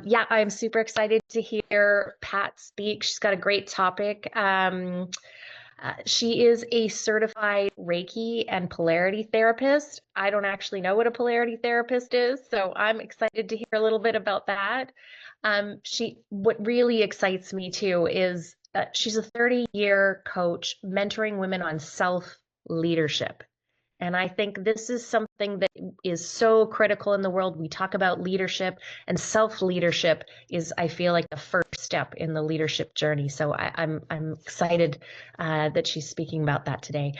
Yeah, I'm super excited to hear Pat speak. She's got a great topic. She is a certified Reiki and polarity therapist. I don't actually know what a polarity therapist is, so I'm excited to hear a little bit about that. What really excites me too is she's a 30-year coach mentoring women on self-leadership. And I think this is something that is so critical in the world. We talk about leadership, and self-leadership is, I feel like, the first step in the leadership journey. So I'm excited that she's speaking about that today.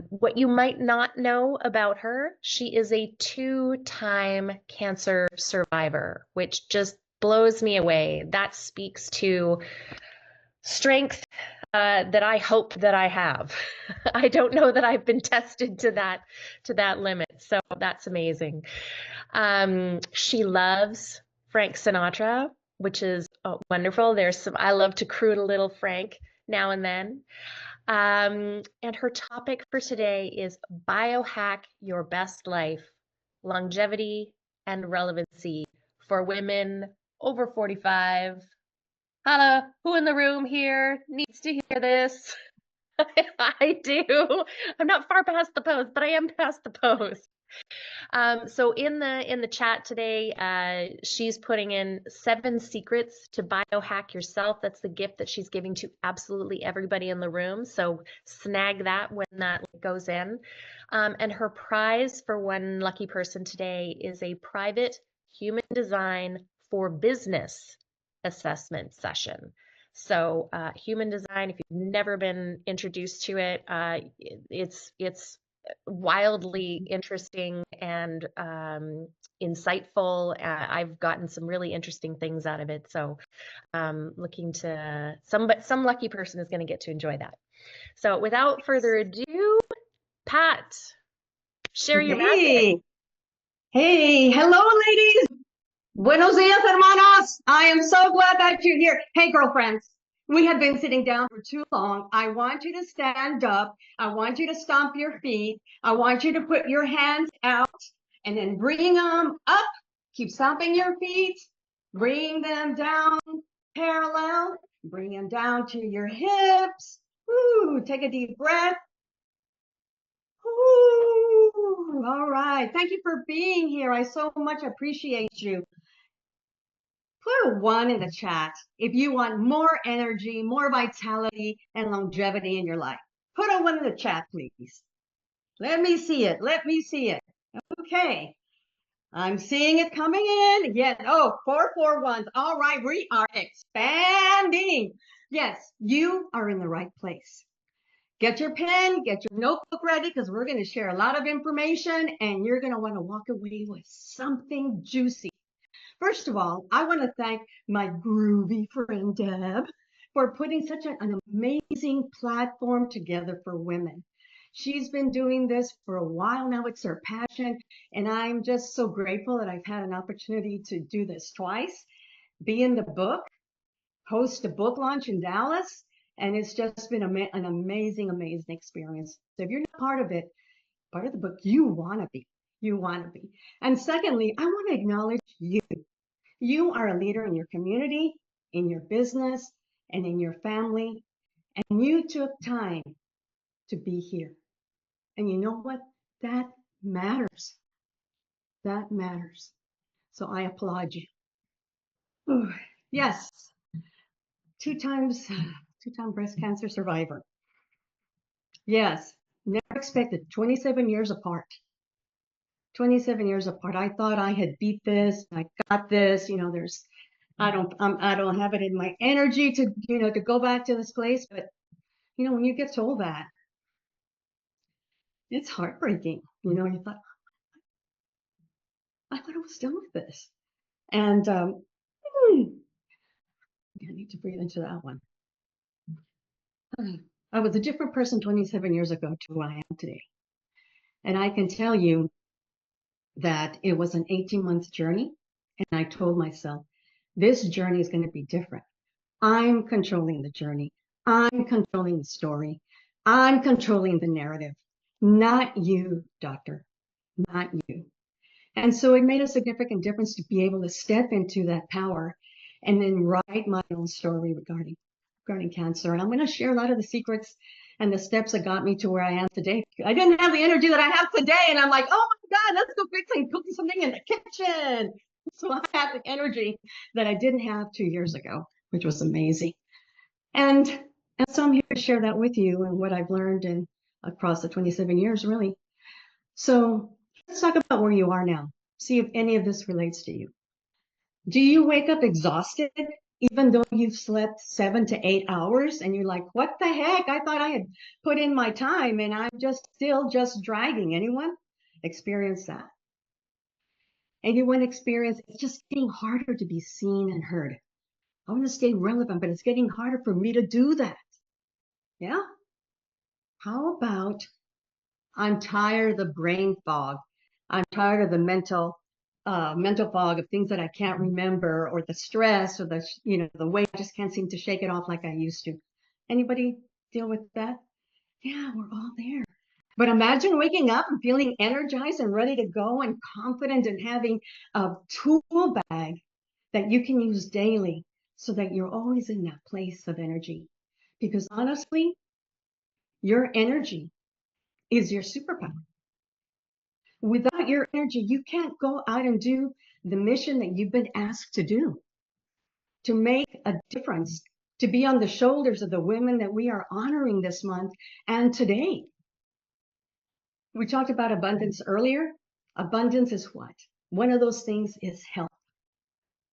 What you might not know about her, she is a two-time cancer survivor, which just blows me away. That speaks to strength that I hope that I have. I don't know that I've been tested to that limit, so that's amazing. She loves Frank Sinatra, which is wonderful. I love to croon a little Frank now and then. And her topic for today is biohack your best life, longevity and relevancy for women over 45. Hello, who in the room here needs to hear this? I do. I'm not far past the post, but I am past the post. So in the chat today, she's putting in 7 secrets to biohack yourself. That's the gift that she's giving to absolutely everybody in the room. So snag that when that goes in. And her prize for one lucky person today is a private human design for business assessment session. So human design, if you've never been introduced to it, it's wildly interesting and insightful. I've gotten some really interesting things out of it. So looking to some lucky person is going to get to enjoy that. So without further ado, Pat, share your magic. Hey, hello, ladies. Buenos dias, hermanas. I am so glad that you're here. Hey, girlfriends, we have been sitting down for too long. I want you to stand up. I want you to stomp your feet. I want you to put your hands out and then bring them up. Keep stomping your feet. Bring them down parallel. Bring them down to your hips. Woo, take a deep breath. Ooh, all right. Thank you for being here. I so much appreciate you. Put a 1 in the chat if you want more energy, more vitality, and longevity in your life. Put a 1 in the chat, please. Let me see it. Let me see it. Okay. I'm seeing it coming in. Yes. Oh, 4 ones. All right. We are expanding. Yes, you are in the right place. Get your pen, get your notebook ready, because we're going to share a lot of information and you're going to want to walk away with something juicy. First of all, I want to thank my groovy friend Deb for putting such an amazing platform together for women. She's been doing this for a while now. It's her passion. And I'm just so grateful that I've had an opportunity to do this twice, be in the book, host a book launch in Dallas. And it's just been an amazing, amazing experience. So if you're not part of it, part of the book, you want to be. You want to be. And secondly, I want to acknowledge you. You are a leader in your community, in your business, and in your family. And you took time to be here. And you know what? That matters. That matters. So I applaud you. Ooh, yes. Two-time breast cancer survivor. Yes. Never expected. 27 years apart. 27 years apart. I thought I had beat this. I got this. You know, I don't have it in my energy to, to go back to this place. But, when you get told that, it's heartbreaking. You thought, I thought I was done with this. And I need to breathe into that one. I was a different person 27 years ago to who I am today. And I can tell you that it was an 18-month journey. And I told myself, this journey is going to be different. I'm controlling the journey. I'm controlling the story. I'm controlling the narrative. Not you, doctor. Not you. And so it made a significant difference to be able to step into that power and then write my own story regarding cancer. And I'm going to share a lot of the secrets and the steps that got me to where I am today. I didn't have the energy that I have today. And I'm like, oh my God, let's go fix and cook something in the kitchen. So I have the energy that I didn't have 2 years ago, which was amazing. And so I'm here to share that with you and what I've learned in across the 27 years, really. So let's talk about where you are now. See if any of this relates to you. Do you wake up exhausted even though you've slept 7 to 8 hours and you're like, what the heck? I thought I had put in my time and I'm still dragging. Anyone experience that? Anyone experience it's just getting harder to be seen and heard? I want to stay relevant, but it's getting harder for me to do that. Yeah? How about I'm tired of the brain fog. I'm tired of the mental fog of things that I can't remember, or the stress, or the way I just can't seem to shake it off like I used to. Anybody deal with that? Yeah, we're all there. But imagine waking up and feeling energized and ready to go and confident and having a tool bag that you can use daily so that you're always in that place of energy. Because honestly, your energy is your superpower. Without your energy, you can't go out and do the mission that you've been asked to do, to make a difference, to be on the shoulders of the women that we are honoring this month and today. We talked about abundance earlier. Abundance is what? One of those things is health.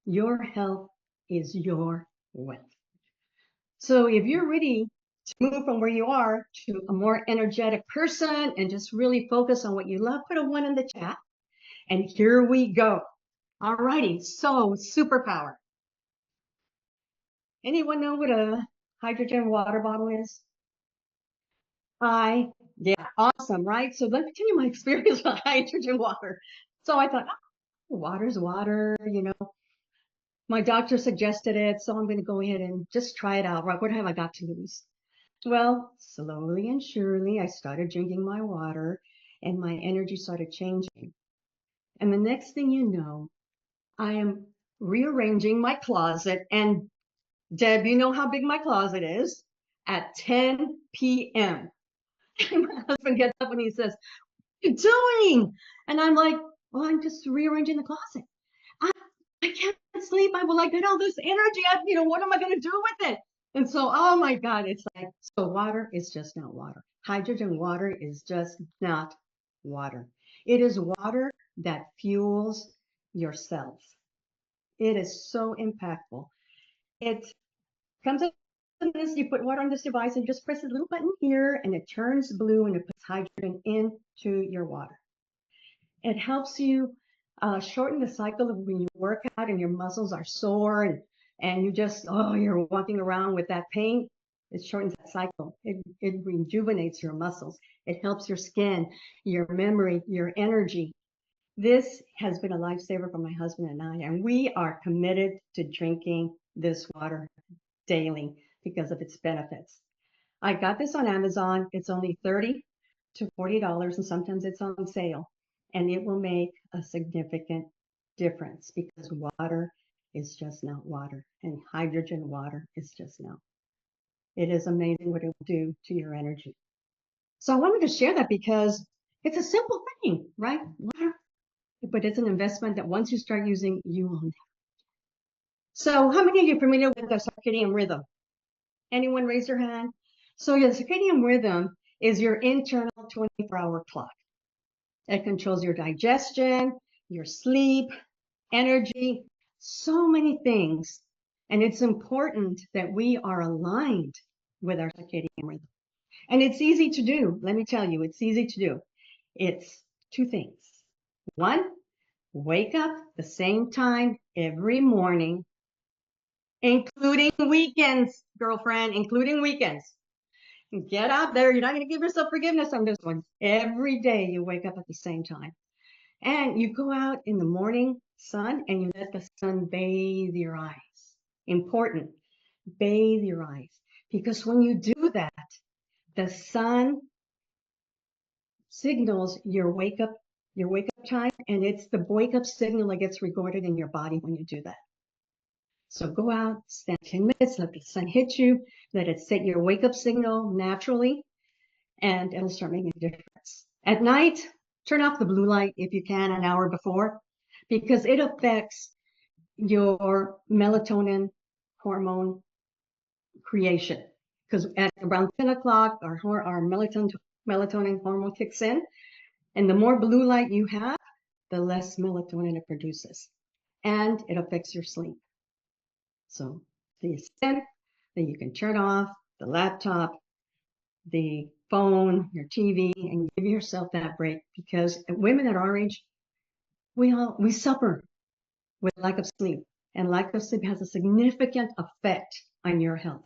Your health is your wealth. So if you're ready to move from where you are to a more energetic person and just really focus on what you love, put a 1 in the chat. And here we go. All righty, so superpower. Anyone know what a hydrogen water bottle is? Yeah, awesome, right? So let me tell you my experience with hydrogen water. So I thought, oh, water's water, My doctor suggested it, so I'm going to go ahead and just try it out. Right? What have I got to lose? Well, slowly and surely, I started drinking my water, and my energy started changing. And the next thing you know, I am rearranging my closet. And Deb, you know how big my closet is? At 10 p.m. My husband gets up and he says, what are you doing? And I'm like, well, I'm just rearranging the closet. I can't sleep. I get all this energy. What am I going to do with it? And so, oh my God, it's like, so water is just not water. Hydrogen water is just not water. It is water that fuels your cells. It is so impactful. It comes in this, you put water on this device and just press a little button here and it turns blue and it puts hydrogen into your water. It helps you shorten the cycle of when you work out and your muscles are sore and you're walking around with that pain. It shortens that cycle. It rejuvenates your muscles. It helps your skin, your memory, your energy. This has been a lifesaver for my husband and I, and we are committed to drinking this water daily because of its benefits. I got this on Amazon. It's only $30 to $40, and sometimes it's on sale. And it will make a significant difference because water is just not water, and hydrogen water is just not. It is amazing what it will do to your energy. So I wanted to share that because it's a simple thing, right? Water, but it's an investment that once you start using, you will. So how many of you are familiar with the circadian rhythm? Anyone raise your hand? So your circadian rhythm is your internal 24-hour clock. It controls your digestion, your sleep, energy, so many things. And it's important that we are aligned with our circadian rhythm. And it's easy to do. Let me tell you, it's easy to do. It's 2 things. 1, wake up the same time every morning, including weekends, girlfriend, including weekends. Get out there. You're not going to give yourself forgiveness on this one. Every day you wake up at the same time. And you go out in the morning sun and you let the sun bathe your eyes. Important. Bathe your eyes. Because when you do that, the sun signals your wake up your wake up time, and it's the wake up signal that gets recorded in your body when you do that. So go out, stand 10 minutes, let the sun hit you, let it set your wake up signal naturally, and it'll start making a difference. At night, turn off the blue light if you can an hour before, because it affects your melatonin hormone creation. Because at around 10 o'clock, our melatonin hormone kicks in, and the more blue light you have, the less melatonin it produces, and it affects your sleep. So to the extent that you can turn off the laptop, the phone, your TV, and give yourself that break, because women at our age, we suffer with lack of sleep, and lack of sleep has a significant effect on your health.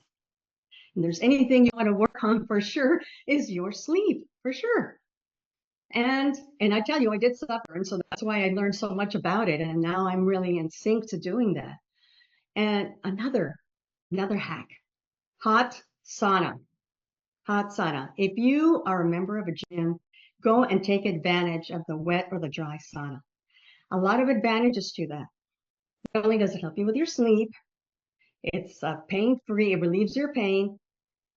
And there's anything you want to work on for sure is your sleep, for sure. And I tell you, I did suffer, and so that's why I learned so much about it, and now I'm really in sync to doing that. And another hack, hot sauna. Hot sauna. If you are a member of a gym, go and take advantage of the wet or the dry sauna. A lot of advantages to that. Not only does it help you with your sleep, it's pain-free, it relieves your pain,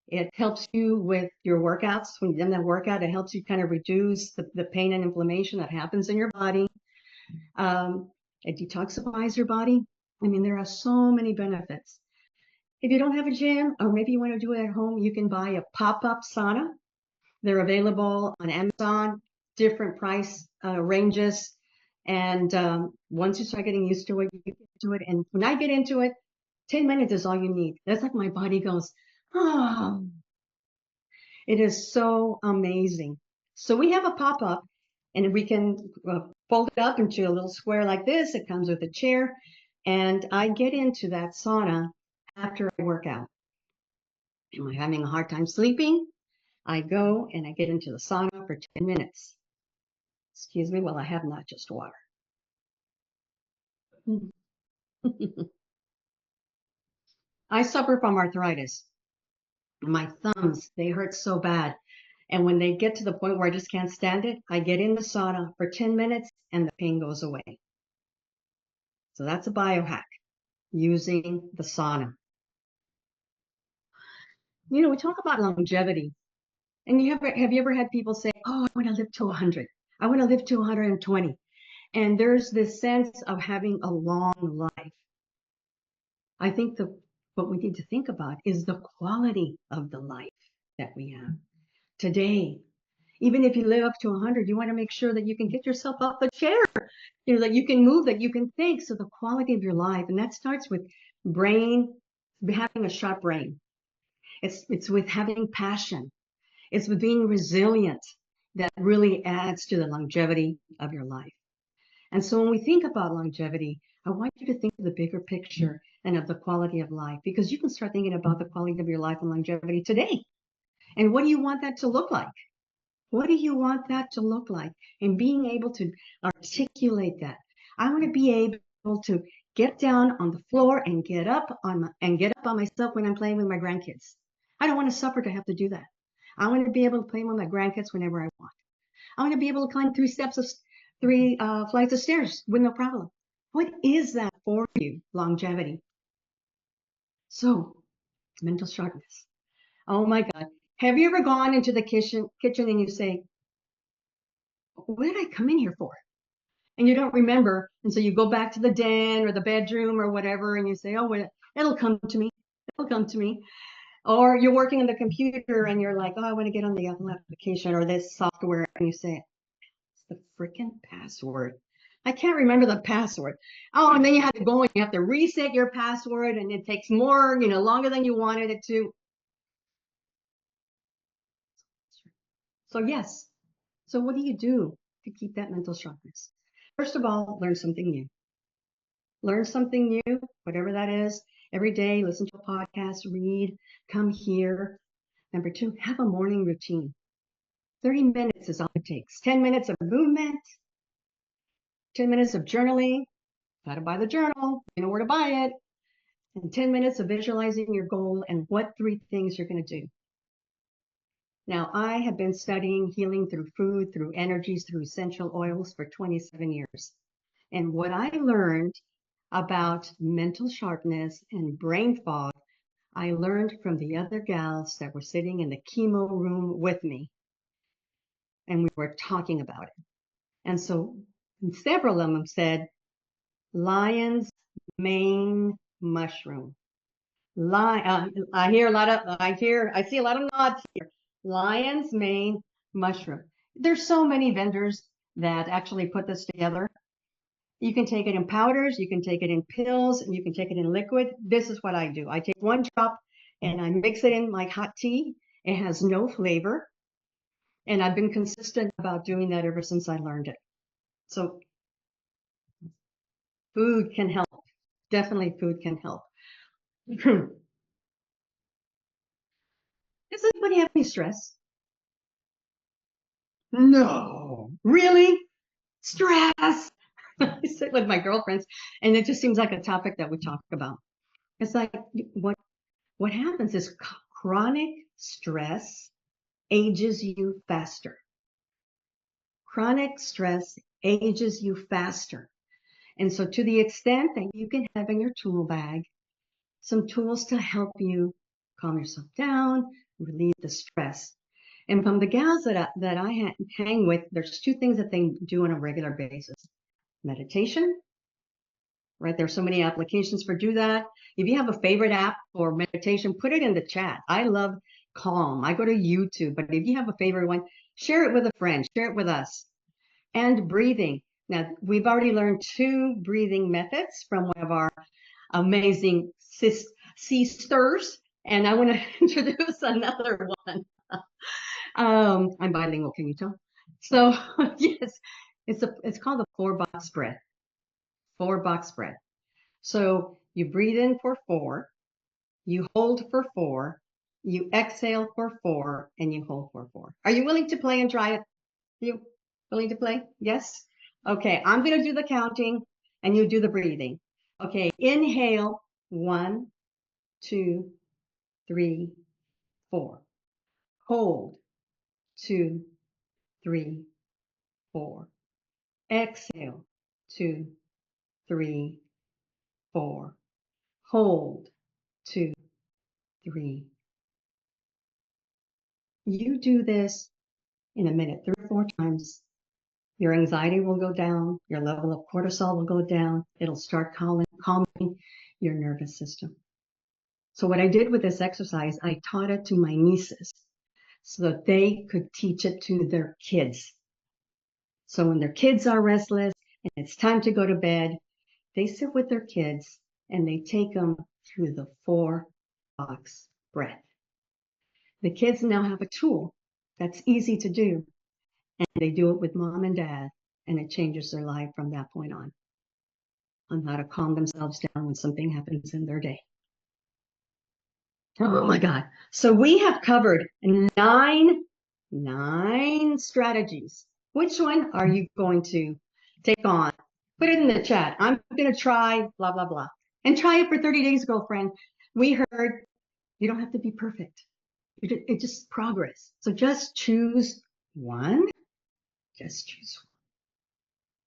it helps you with your workouts. When you're in that workout, it helps you kind of reduce the pain and inflammation that happens in your body. It detoxifies your body. I mean, there are so many benefits. If you don't have a gym, or maybe you want to do it at home, you can buy a pop-up sauna. They're available on Amazon, different price ranges. And once you start getting used to it, you get into it. And when I get into it, 10 minutes is all you need. That's like my body goes, oh, it is so amazing. So we have a pop-up, and we can fold it up into a little square like this. It comes with a chair, and I get into that sauna after I work out. Am I having a hard time sleeping? I go and I get into the sauna for 10 minutes. Excuse me while I have not just water. I suffer from arthritis. My thumbs, they hurt so bad. And when they get to the point where I just can't stand it, I get in the sauna for 10 minutes and the pain goes away. So that's a biohack, using the sauna. You know, we talk about longevity. And have you ever had people say, oh, I want to live to 100. I want to live to 120. And there's this sense of having a long life. I think what we need to think about is the quality of the life that we have today. Even if you live up to 100, you want to make sure that you can get yourself off the chair, you know, that you can move, that you can think. So the quality of your life, and that starts with brain, having a sharp brain. It's with having passion. It's with being resilient that really adds to the longevity of your life. And so when we think about longevity, I want you to think of the bigger picture and of the quality of life, because you can start thinking about the quality of your life and longevity today. And what do you want that to look like? What do you want that to look like? And being able to articulate that. I want to be able to get down on the floor and get up on myself when I'm playing with my grandkids. I don't want to suffer to have to do that. I want to be able to play with my grandkids whenever I want. I want to be able to climb 3 flights of stairs with no problem. What is that for you? Longevity. So, mental sharpness. Oh my God. Have you ever gone into the kitchen and you say, what did I come in here for? And you don't remember. And so you go back to the den or the bedroom or whatever, and you say, oh, well, it'll come to me. It'll come to me. Or you're working on the computer and you're like, oh, I want to get on the application or this software. And you say, it's the freaking password. I can't remember the password. Oh, and then you have to go and you have to reset your password, and it takes more, longer than you wanted it to. So yes. So what do you do to keep that mental sharpness? First of all, learn something new. Learn something new, whatever that is. Every day, listen to a podcast, read, come here. Number 2, have a morning routine. 30 minutes is all it takes. 10 minutes of movement, 10 minutes of journaling. Got to buy the journal, you know where to buy it. And 10 minutes of visualizing your goal and what 3 things you're going to do. Now, I have been studying healing through food, through energies, through essential oils for 27 years. And what I learned about mental sharpness and brain fog, I learned from the other gals that were sitting in the chemo room with me, and we were talking about it. And so several of them said, lion's mane mushroom. I see a lot of nods here. Lion's mane mushroom. There's so many vendors that actually put this together. You can take it in powders, you can take it in pills, and you can take it in liquid. This is what I do. I take one drop and I mix it in my hot tea. It has no flavor. And I've been consistent about doing that ever since I learned it. So food can help. Definitely food can help. Does anybody have any stress? No. Really? Stress. I sit with my girlfriends and it just seems like a topic that we talk about. It's like what happens is chronic stress ages you faster. Chronic stress ages you faster. And so to the extent that you can have in your tool bag some tools to help you calm yourself down, relieve the stress. And from the gals that I hang with, there's two things that they do on a regular basis. Meditation, right? There's so many applications for do that. If you have a favorite app for meditation, put it in the chat. I love Calm. I go to YouTube, but if you have a favorite one, share it with a friend, share it with us. And breathing. Now, we've already learned 2 breathing methods from one of our amazing sisters, and I want to introduce another one. I'm bilingual, can you tell? So yes, it's called the 4-box breath. 4-box breath. So you breathe in for 4, you hold for 4, you exhale for 4, and you hold for 4. Are you willing to play and try it? You willing to play? Yes? Okay, I'm going to do the counting and you do the breathing. Okay, inhale, 1, 2, 3, 4. Hold, 2, 3, 4. Exhale, 2, 3, 4. Hold, 2, 3. You do this in a minute 3 or 4 times. Your anxiety will go down. Your level of cortisol will go down. It'll start calming your nervous system. So what I did with this exercise, I taught it to my nieces so that they could teach it to their kids. So when their kids are restless and it's time to go to bed, they sit with their kids and they take them through the 4-box breath. The kids now have a tool that's easy to do, and they do it with mom and dad, and it changes their life from that point on how to calm themselves down when something happens in their day. Oh my God. So we have covered 9 strategies. Which one are you going to take on? Put it in the chat. I'm going to try blah, blah, blah. And try it for 30 days, girlfriend. We heard you don't have to be perfect. It's just progress. So just choose one. Just choose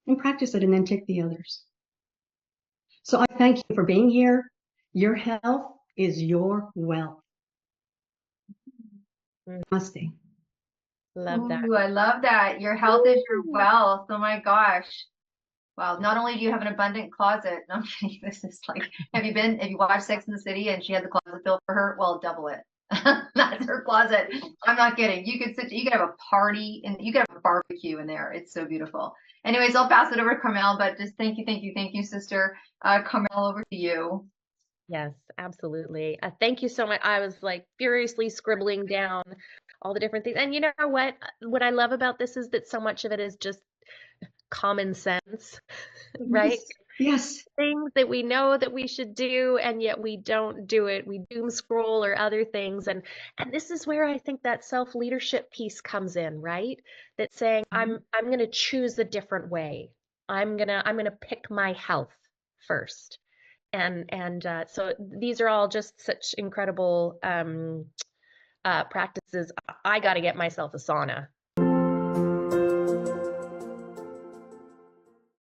one. And practice it and then take the others. So I thank you for being here. Your health is your wealth. Namaste. Love that. Ooh, I love that. Your health is your wealth. Oh my gosh. Wow. Not only do you have an abundant closet. No, I'm kidding. This is like, have you watched Sex in the City and she had the closet filled for her? Well, double it. That's her closet. I'm not kidding. You could have a party and you could have a barbecue in there. It's so beautiful. Anyways, I'll pass it over to Carmel, but just thank you, sister. Carmel, over to you. Yes, absolutely. Thank you so much. I was like furiously scribbling down all the different things. And you know what? What I love about this is that so much of it is just common sense, right? Yes. Things that we know that we should do, and yet we don't do it. We doom scroll or other things. And this is where I think that self-leadership piece comes in, right? That's saying, I'm gonna choose a different way. I'm gonna pick my health first. And so these are all just such incredible practices, I got to get myself a sauna.